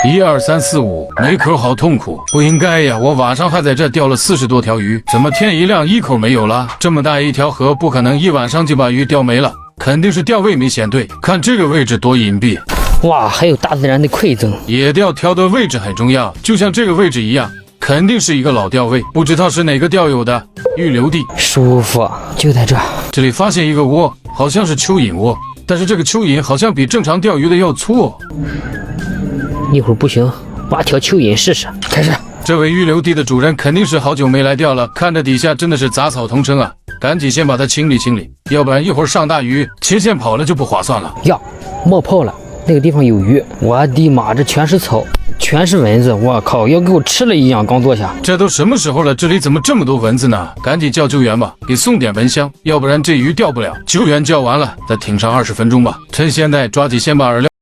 1、2、3、4、5，没口好痛苦，不应该呀！我晚上还在这钓了40多条鱼，怎么天一亮一口没有了？这么大一条河，不可能一晚上就把鱼钓没了，肯定是钓位没选对。看这个位置多隐蔽，哇，还有大自然的馈赠。野钓挑的位置很重要，就像这个位置一样，肯定是一个老钓位，不知道是哪个钓友的。预留地舒服，就在这。这里发现一个窝，好像是蚯蚓窝，但是这个蚯蚓好像比正常钓鱼的要粗哦。一会儿不行，挖条蚯蚓试试。开始。这位预留地的主人肯定是好久没来钓了，看着底下真的是杂草丛生啊，赶紧先把它清理清理，要不然一会儿上大鱼，切线跑了就不划算了。呀，冒泡了，那个地方有鱼。我的妈，这全是草，全是蚊子，我靠，要给我吃了一样。刚坐下，这都什么时候了，这里怎么这么多蚊子呢？赶紧叫救援吧，给送点蚊香，要不然这鱼钓不了。救援叫完了，再挺上20分钟吧。趁现在抓紧先把饵料